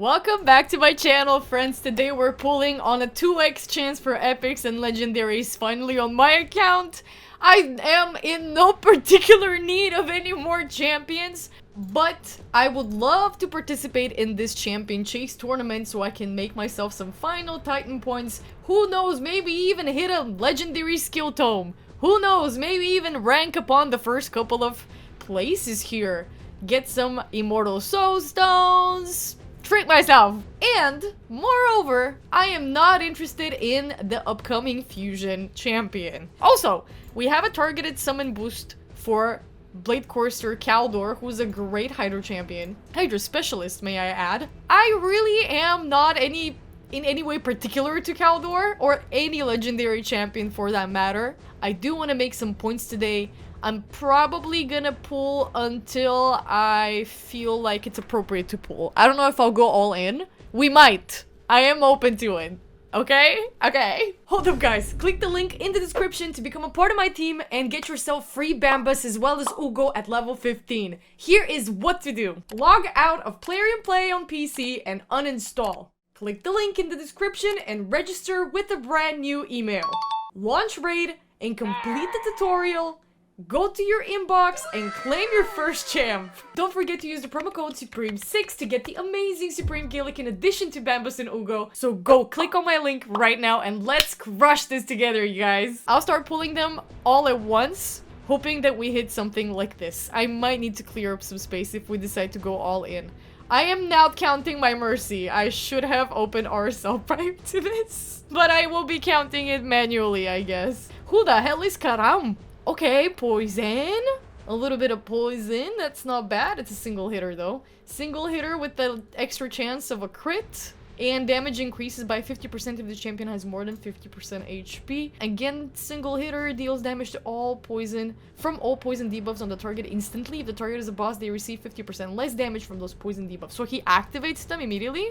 Welcome back to my channel, friends. Today we're pulling on a 2x chance for epics and legendaries finally on my account. I am in no particular need of any more champions, but I would love to participate in this champion chase tournament so I can make myself some final titan points. Who knows, maybe even hit a legendary skill tome. Who knows, maybe even rank upon the first couple of places here. Get some immortal soul stones, treat myself. And moreover, I am not interested in the upcoming fusion champion. Also, we have a targeted summon boost for Blade Courser Kaldor, who's a great Hydra champion. Hydra specialist, may I add. I really am not in any way particular to Kaldor, or any legendary champion for that matter. I do want to make some points today. I'm probably gonna pull until I feel like it's appropriate to pull. I don't know if I'll go all in. We might. I am open to it. Okay? Okay. Hold up, guys. Click the link in the description to become a part of my team and get yourself free Bambus as well as Ugo at level 15. Here is what to do. Log out of Plarium Play on PC and uninstall. Click the link in the description and register with a brand new email. Launch raid and complete the tutorial. Go to your inbox and claim your first champ. Don't forget to use the promo code Supreme6 to get the amazing Supreme Gillick in addition to Bambus and Ugo. So go click on my link right now and let's crush this together, you guys. I'll start pulling them all at once, hoping that we hit something like this. I might need to clear up some space if we decide to go all in. I am now counting my mercy. I should have opened RSL prior to this, but I will be counting it manually, I guess. Who the hell is Karam? Okay, poison. A little bit of poison. That's not bad. It's a single hitter, though. Single hitter with the extra chance of a crit. And damage increases by 50% if the champion has more than 50% HP. Again, single hitter deals damage to all poison from all poison debuffs on the target instantly. If the target is a boss, they receive 50% less damage from those poison debuffs. So he activates them immediately.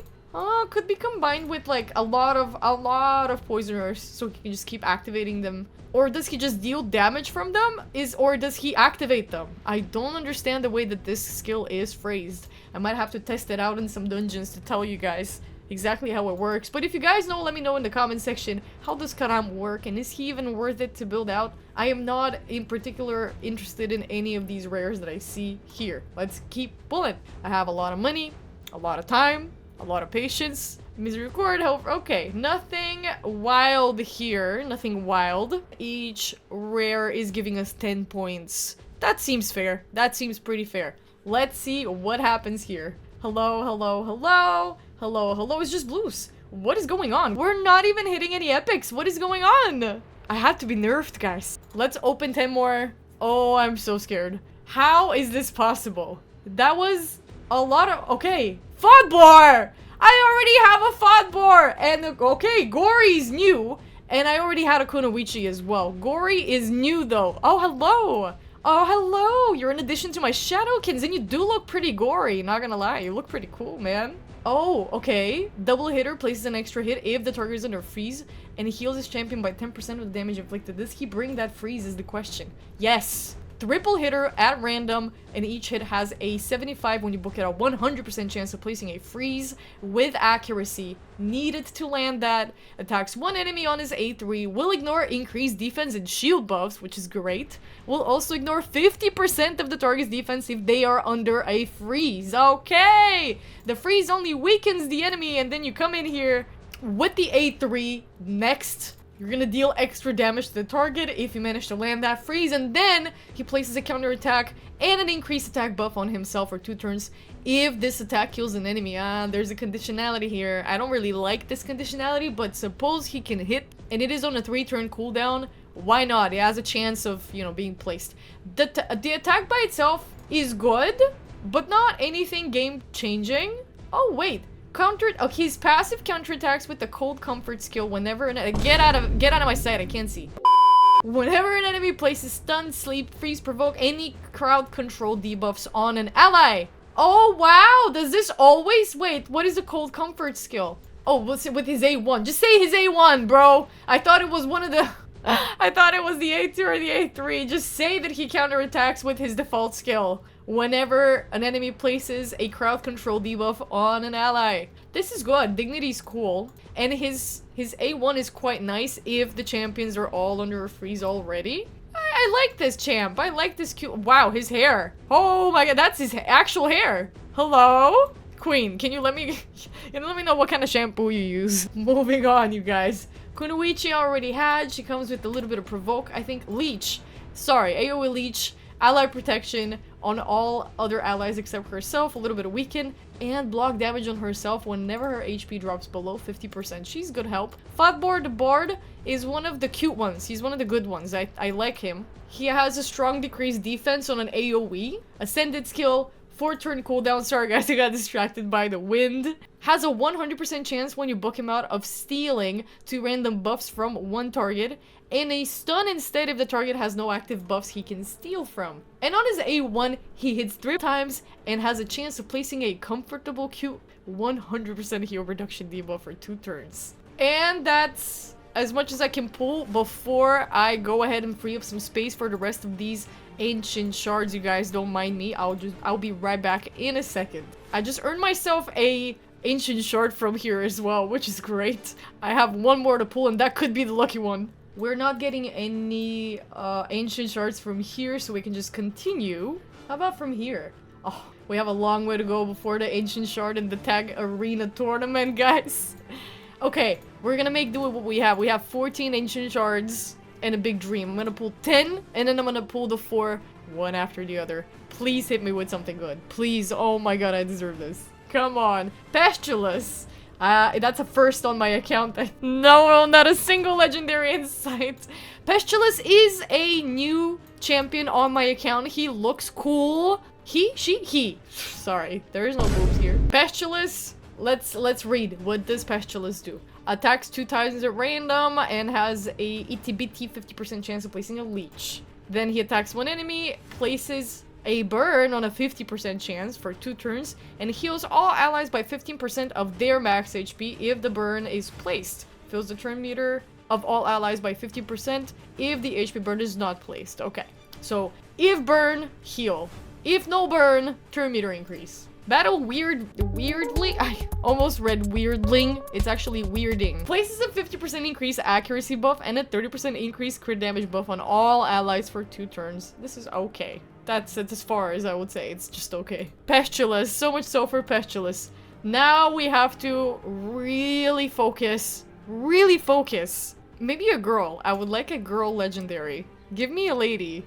Could be combined with like a lot of poisoners, so he can just keep activating them. Or does he just deal damage from them? Or does he activate them? I don't understand the way that this skill is phrased. I might have to test it out in some dungeons to tell you guys exactly how it works. But if you guys know, let me know in the comment section. How does Karam work, and is he even worth it to build out? I am not in particular interested in any of these rares that I see here. Let's keep pulling. I have a lot of money, a lot of time, a lot of patience. Misery record, however, okay, nothing wild here, nothing wild. Each rare is giving us 10 points. That seems fair. That seems pretty fair. Let's see what happens here. Hello, hello, hello. Hello, hello, it's just blues. What is going on? We're not even hitting any epics. What is going on? I had to be nerfed, guys. Let's open 10 more. Oh, I'm so scared. How is this possible? That was a lot of... Okay, Fodbar! I already have a Fodbar! And, okay, Gory's new. And I already had a Kunoichi as well. Gory is new, though. Oh, hello! Oh, hello! You're in addition to my Shadowkins, and you do look pretty gory, not gonna lie. You look pretty cool, man. Oh, okay. Double hitter places an extra hit if the target is under freeze, and he heals his champion by 10% of the damage inflicted. Does he bring that freeze is the question. Yes! Triple hitter at random, and each hit has a 75 when you book it, a 100% chance of placing a freeze with accuracy. Needed to land that. Attacks one enemy on his A3. Will ignore increased defense and shield buffs, which is great. Will also ignore 50% of the target's defense if they are under a freeze. Okay! The freeze only weakens the enemy, and then you come in here with the A3 next. You're gonna deal extra damage to the target if you manage to land that freeze, and then he places a counter attack and an increased attack buff on himself for 2 turns if this attack kills an enemy. There's a conditionality here. I don't really like this conditionality, but suppose he can hit and it is on a 3-turn cooldown. Why not? It has a chance of, you know, being placed. The attack by itself is good, but not anything game changing. Oh wait. His passive counterattacks with the cold comfort skill whenever get out of my sight, I can't see. Whenever an enemy places stun, sleep, freeze, provoke any crowd control debuffs on an ally. Oh wow, does this always wait? What is the cold comfort skill? Oh, what's it with his A1? Just say his A1, bro. I thought it was one of the I thought it was the A2 or the A3. Just say that he counterattacks with his default skill whenever an enemy places a crowd control debuff on an ally. This is good. Dignity's cool. And his A1 is quite nice if the champions are all under a freeze already. I like this champ. I like this cute. Wow, his hair. Oh my god, that's his actual hair. Hello? Queen, can you let me know what kind of shampoo you use? Moving on, you guys. Kunoichi already had. She comes with a little bit of provoke. I think leech. Sorry, AoE leech. Ally protection on all other allies except herself, a little bit of weaken, and block damage on herself whenever her HP drops below 50%. She's good help. Fatboard the Bard is one of the cute ones. He's one of the good ones. I like him. He has a strong decreased defense on an AoE, ascended skill, 4-turn cooldown. Sorry guys, I got distracted by the wind. Has a 100% chance when you book him out of stealing 2 random buffs from one target, and a stun instead if the target has no active buffs he can steal from. And on his A1, he hits 3 times and has a chance of placing a comfortable cute 100% heal reduction debuff for 2 turns. And that's as much as I can pull before I go ahead and free up some space for the rest of these ancient shards. You guys don't mind me. I'll be right back in a second. I just earned myself a ancient shard from here as well, which is great. I have one more to pull and that could be the lucky one. We're not getting any ancient shards from here, so we can just continue. How about from here? Oh, we have a long way to go before the ancient shard in the tag arena tournament, guys. Okay, we're gonna make do with what we have. We have 14 ancient shards and a big dream. I'm gonna pull 10, and then I'm gonna pull the 4, one after the other. Please hit me with something good. Please. Oh my god, I deserve this. Come on. Pestulus. That's a first on my account. No, not a single legendary in sight. Pestulus is a new champion on my account. He looks cool. He. Sorry, there is no boobs here. Pestulus. Let's read. What does Pestulus do? Attacks 2 times at random and has a itty bitty 50% chance of placing a leech. Then he attacks one enemy, places a burn on a 50% chance for 2 turns, and heals all allies by 15% of their max HP if the burn is placed. Fills the turn meter of all allies by 50% if the HP burn is not placed. Okay, so if burn, heal. If no burn, turn meter increase. Battle weirdly, I almost read weirdling. It's actually weirding. Places a 50% increase accuracy buff and a 30% increase crit damage buff on all allies for 2 turns. This is okay. That's as far as I would say. It's just okay. Pestulus. So much so for Pestulus. Now we have to really focus. Really focus. Maybe a girl. I would like a girl legendary. Give me a lady.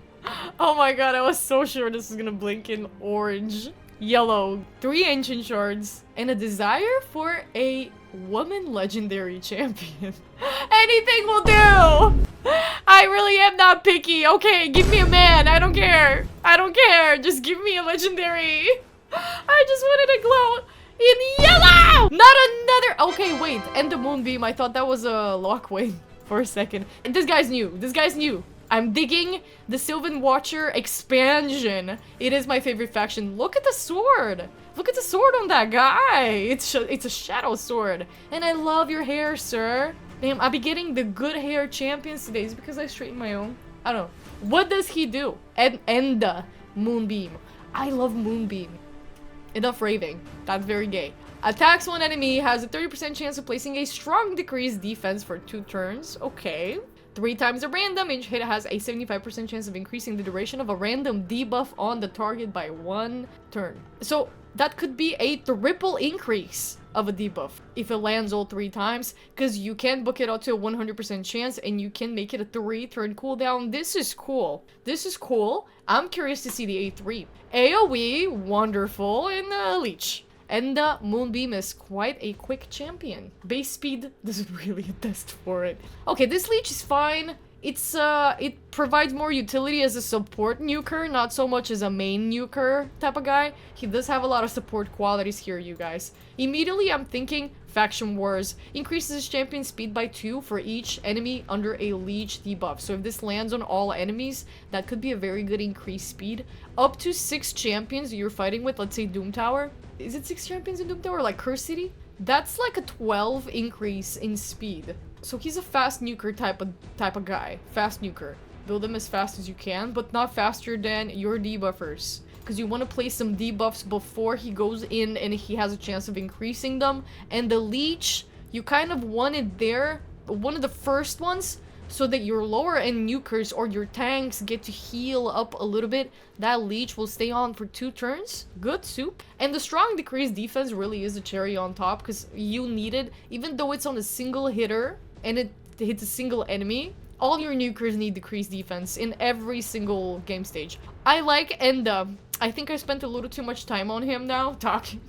Oh my god, I was so sure this was gonna blink in orange. Yellow, 3 ancient shards, and a desire for a woman legendary champion. Anything will do! I really am not picky. Okay, give me a man. I don't care. I don't care. Just give me a legendary. I just wanted to glow in yellow! Not another. Okay, wait. And the moonbeam. I thought that was a Lockwing for a second. And this guy's new. This guy's new. I'm digging the Sylvan Watcher expansion. It is my favorite faction. Look at the sword. Look at the sword on that guy. It's a shadow sword. And I love your hair, sir. Damn, I'll be getting the good hair champions today. Is it because I straightened my own? I don't know. What does he do? Enda. Moonbeam. I love Moonbeam. Enough raving. That's very gay. Attacks one enemy. Has a 30% chance of placing a strong decreased defense for 2 turns. Okay. 3 times a random, each hit has a 75% chance of increasing the duration of a random debuff on the target by 1 turn. So that could be a triple increase of a debuff if it lands all 3 times, because you can book it out to a 100% chance and you can make it a 3-turn cooldown. This is cool. This is cool. I'm curious to see the A3. AoE, wonderful, and leech. And the Moonbeam is quite a quick champion. Base speed doesn't really attest for it. Okay, this leech is fine. It provides more utility as a support nuker, not so much as a main nuker type of guy. He does have a lot of support qualities here, you guys. Immediately, I'm thinking Faction Wars. Increases his champion speed by 2 for each enemy under a leech debuff. So if this lands on all enemies, that could be a very good increased speed. Up to 6 champions you're fighting with, let's say Doom Tower. Is it 6 champions in Doom Tower, like Curse City? That's like a 12 increase in speed. So he's a fast nuker type of guy. Fast nuker. Build him as fast as you can, but not faster than your debuffers. because you want to place some debuffs before he goes in and he has a chance of increasing them. And the leech, you kind of want it there, one of the first ones, so that your lower end nukers or your tanks get to heal up a little bit. That leech will stay on for 2 turns. Good soup. And the strong decreased defense really is a cherry on top, because you need it. Even though it's on a single hitter and it hits a single enemy, all your nukers need decreased defense in every single game stage. I like Enda. I think I spent a little too much time on him now talking.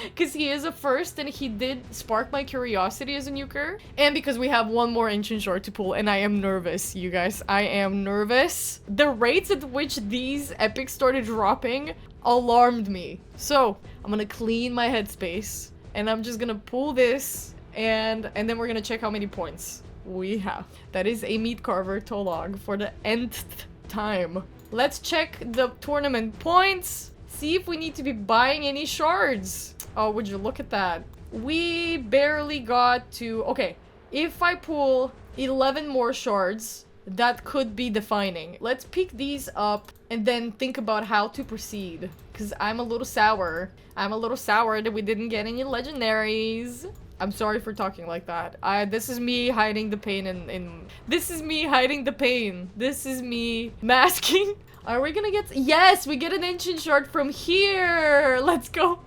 Because he is a first and he did spark my curiosity as a nuker. And because we have one more ancient shard to pull, and I am nervous, you guys. I am nervous. The rates at which these epics started dropping alarmed me. So I'm gonna clean my headspace and I'm just gonna pull this and then we're gonna check how many points we have. That is a meat carver Tolog for the nth time. Let's check the tournament points. See if we need to be buying any shards. Oh, would you look at that? We barely got to... Okay, if I pull 11 more shards, that could be defining. Let's pick these up and then think about how to proceed. Because I'm a little sour. I'm a little sour that we didn't get any legendaries. I'm sorry for talking like that. This is me hiding the pain This is me hiding the pain. This is me masking. Are we gonna get... Yes, we get an ancient shard from here. Let's go.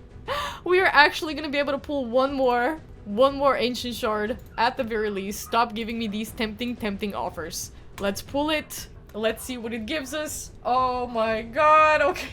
We are actually gonna be able to pull one more ancient shard at the very least. Stop giving me these tempting offers. Let's pull it. Let's see what it gives us. Oh my god. Okay.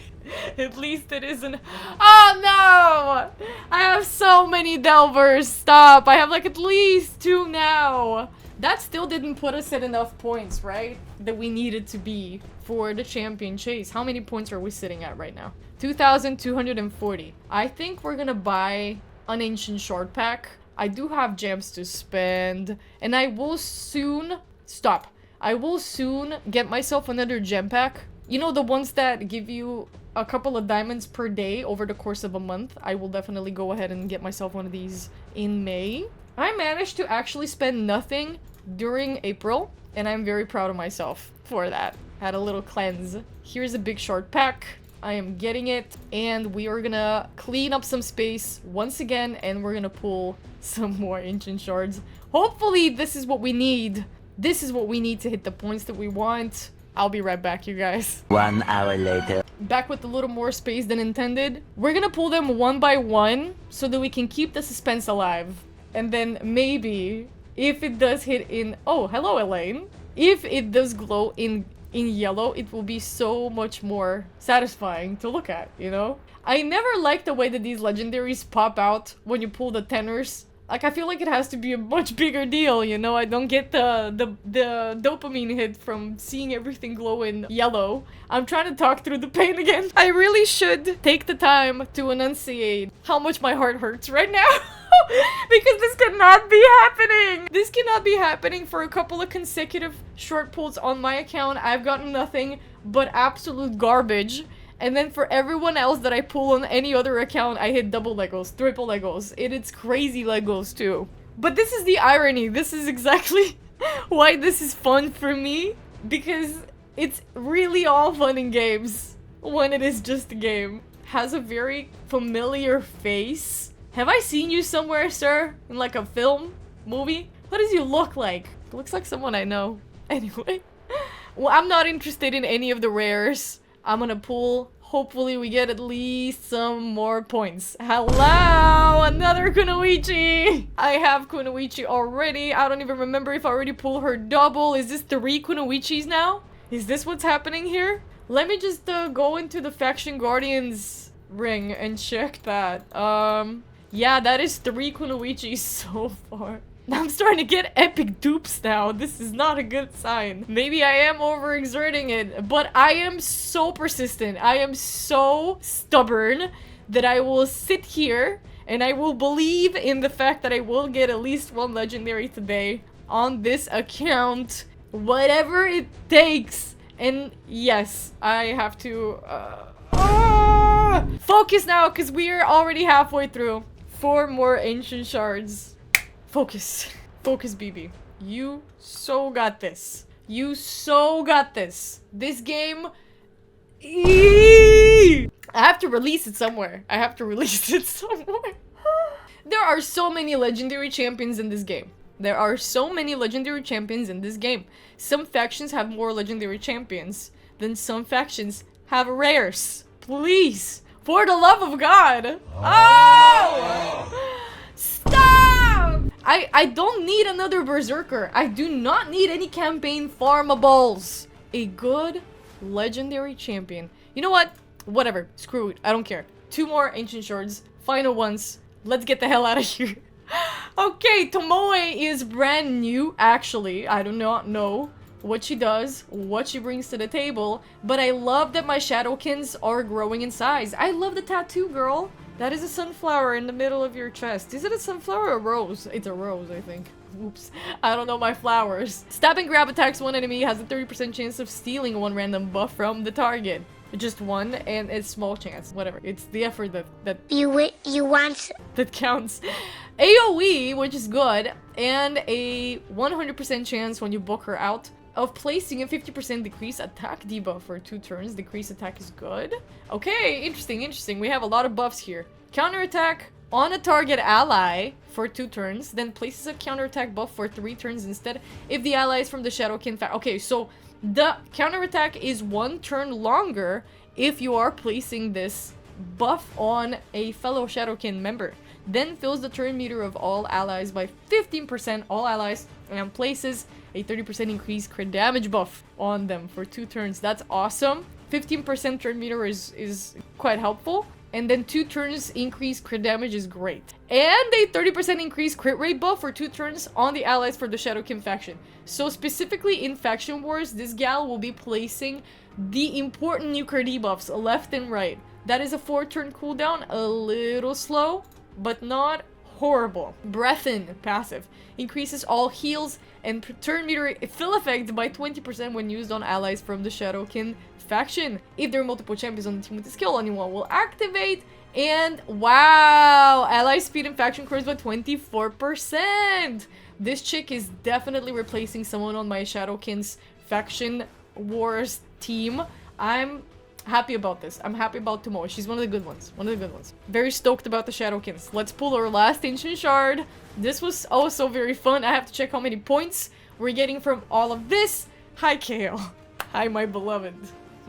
At least it isn't... Oh no! I have so many delvers. Stop. I have like at least 2 now. That still didn't put us at enough points, right? That we needed to be for the champion chase. How many points are we sitting at right now? 2,240. I think we're gonna buy an ancient shard pack. I do have gems to spend. And I will soon... Stop. I will soon get myself another gem pack. You know, the ones that give you a couple of diamonds per day over the course of a month. I will definitely go ahead and get myself one of these in May. I managed to actually spend nothing during April, and I'm very proud of myself for that. Had a little cleanse. Here's a big shard pack. I am getting it, and we are gonna clean up some space once again, and we're gonna pull some more ancient shards. Hopefully this is what we need. This is what we need to hit the points that we want. I'll be right back, you guys. 1 hour later. Back with a little more space than intended. We're gonna pull them one by one so that we can keep the suspense alive. And then maybe, if it does hit in... Oh, hello, Elaine. If it does glow in yellow, it will be so much more satisfying to look at, you know? I never liked the way that these legendaries pop out when you pull the tenors. Like, I feel like it has to be a much bigger deal, you know? I don't get the dopamine hit from seeing everything glow in yellow. I'm trying to talk through the pain again. I really should take the time to enunciate how much my heart hurts right now. Because this cannot be happening. This cannot be happening for a couple of consecutive short pulls on my account. I've gotten nothing but absolute garbage. And then for everyone else that I pull on any other account, I hit double Legos, triple Legos, and it's crazy Legos too. But this is the irony. This is exactly why this is fun for me. Because it's really all fun and games when it is just a game. Has a very familiar face. Have I seen you somewhere, sir? In like a film? Movie? What does you look like? Looks like someone I know. Anyway. Well, I'm not interested in any of the rares. I'm gonna pull. Hopefully we get at least some more points. Hello! Another Kunoichi! I have Kunoichi already. I don't even remember if I already pulled her double. Is this 3 Kunoichis now? Is this what's happening here? Let me just go into the Faction Guardians ring and check that. Yeah, that is 3 Kunoichis so far. I'm starting to get epic dupes now. This is not a good sign. Maybe I am overexerting it, but I am so persistent. I am so stubborn that I will sit here and I will believe in the fact that I will get at least 1 legendary today on this account. Whatever it takes. And yes, I have to... focus now, because we are already halfway through. 4 more ancient shards. Focus. Focus, BB. You so got this. You so got this. This game... Yay! I have to release it somewhere. I have to release it somewhere. There are so many legendary champions in this game. There are so many legendary champions in this game. Some factions have more legendary champions than some factions have rares. Please, for the love of God. Oh! Stop! I don't need another Berserker. I do not need any campaign farmables. A good legendary champion. You know what? Whatever. Screw it. I don't care. 2 more Ancient Shards. Final ones. Let's get the hell out of here. Okay, Tomoe is brand new, actually. I do not know what she does, what she brings to the table, but I love that my Shadowkins are growing in size. I love the tattoo, girl. That is a sunflower in the middle of your chest. Is it a sunflower or a rose? It's a rose, I think. Oops. I don't know my flowers. Stab and grab attacks one enemy, has a 30% chance of stealing 1 random buff from the target. Just 1, and it's small chance. Whatever. It's the effort that you want that counts. AoE, which is good, and a 100% chance when you book her out of placing a 50% decrease attack debuff for 2 turns. Decrease attack is good. Okay, interesting. We have a lot of buffs here. Counterattack on a target ally for 2 turns, then places a counterattack buff for 3 turns instead if the ally is from the Shadowkin faction. Okay, so the counterattack is 1 turn longer if you are placing this buff on a fellow Shadowkin member. Then fills the turn meter of all allies by 15%, all allies, and places a 30% increased crit damage buff on them for 2 turns. That's awesome. 15% turn meter is quite helpful. And then 2 turns increased crit damage is great. And a 30% increased crit rate buff for 2 turns on the allies for the Shadowkin faction. So specifically in Faction Wars, this gal will be placing the important new crit debuffs left and right. That is a 4-turn cooldown, a little slow, but not horrible. Breathin, passive, increases all heals and turn meter fill effect by 20% when used on allies from the Shadowkin faction. If there are multiple champions on the team with the skill, anyone will activate. And wow, ally speed and faction grows by 24%. This chick is definitely replacing someone on my Shadowkin's Faction Wars team. I'm happy about this. I'm happy about Tomoe. She's one of the good ones. Very stoked about the Shadowkins. Let's pull our last Ancient Shard. This was also very fun. I have to check how many points we're getting from all of this. Hi, Kale. Hi, my beloved.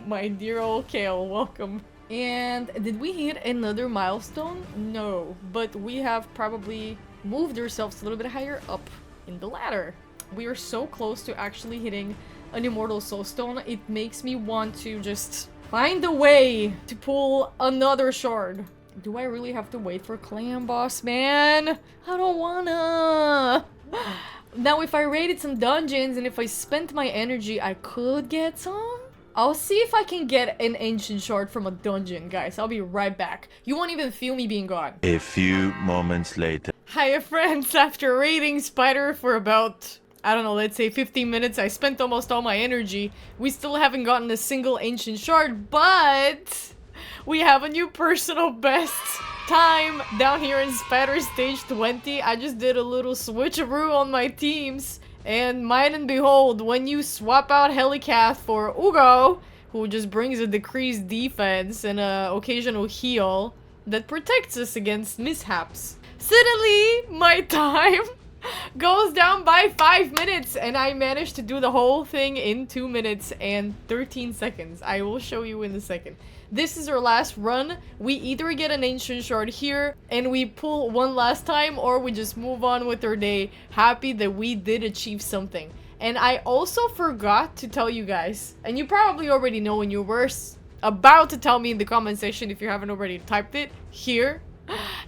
My dear old Kale. Welcome. And did we hit another milestone? No. But we have probably moved ourselves a little bit higher up in the ladder. We are so close to actually hitting an Immortal Soulstone. It makes me want to just find a way to pull another shard. Do I really have to wait for Clan Boss, man? I don't wanna. Now, if I raided some dungeons and if I spent my energy, I could get some. I'll see if I can get an Ancient Shard from a dungeon, guys. I'll be right back. You won't even feel me being gone. A few moments later. Hiya, friends. After raiding Spider for about, I don't know, let's say 15 minutes, I spent almost all my energy. We still haven't gotten a single Ancient Shard, but we have a new personal best time down here in Spider Stage 20. I just did a little switcheroo on my teams. And mind and behold, when you swap out Helicath for Ugo, who just brings a decreased defense and an occasional heal that protects us against mishaps, suddenly my time goes down by 5 minutes, and I managed to do the whole thing in 2 minutes and 13 seconds. I will show you in a second. This is our last run. We either get an Ancient Shard here and we pull one last time, or we just move on with our day, happy that we did achieve something. And I also forgot to tell you guys, and you probably already know and you were about to tell me in the comment section if you haven't already typed it here.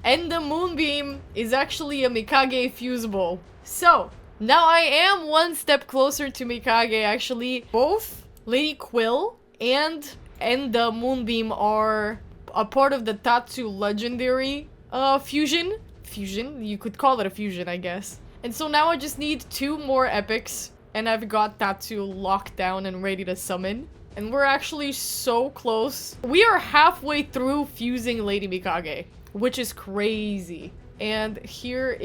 And the Moonbeam is actually a Mikage fusible. So, now I am one step closer to Mikage, actually. Both Lady Quill and the Moonbeam are a part of the Tatsu legendary fusion. You could call it a fusion, I guess. And so now I just need 2 more epics, and I've got Tatsu locked down and ready to summon. And we're actually so close. We are halfway through fusing Lady Mikage, which is crazy. And here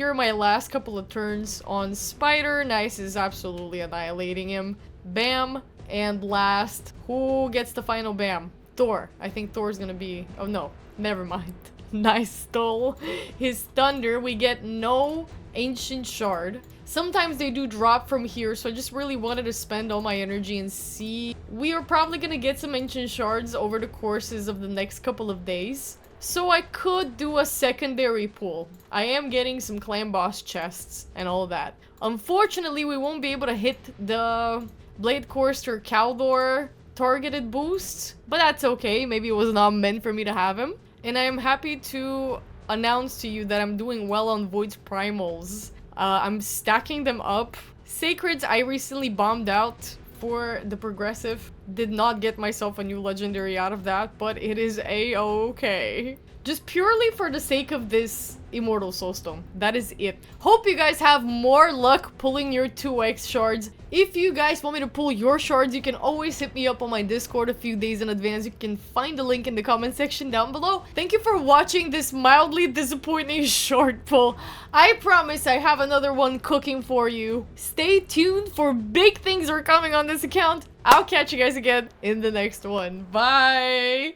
are my last couple of turns on Spider. Nice is absolutely annihilating him. Bam. And last, who gets the final bam? Thor. I think Thor's gonna be... Oh, no. Never mind. Nice stole his thunder. We get no ancient shard. Sometimes they do drop from here, so I just really wanted to spend all my energy and see. We are probably gonna get some ancient shards over the courses of the next couple of days. So I could do a secondary pull. I am getting some clan boss chests and all that. Unfortunately, we won't be able to hit the Blade Courser Caldor targeted boost, but that's okay. Maybe it was not meant for me to have him. And I am happy to announce to you that I'm doing well on Void's Primals. I'm stacking them up. Sacreds I recently bombed out for the progressive. Did not get myself a new legendary out of that, but it is a-okay. Just purely for the sake of this Immortal Soulstone. That is it. Hope you guys have more luck pulling your 2x shards. If you guys want me to pull your shards, you can always hit me up on my Discord a few days in advance. You can find the link in the comment section down below. Thank you for watching this mildly disappointing shard pull. I promise I have another one cooking for you. Stay tuned for big things are coming on this account. I'll catch you guys again in the next one. Bye!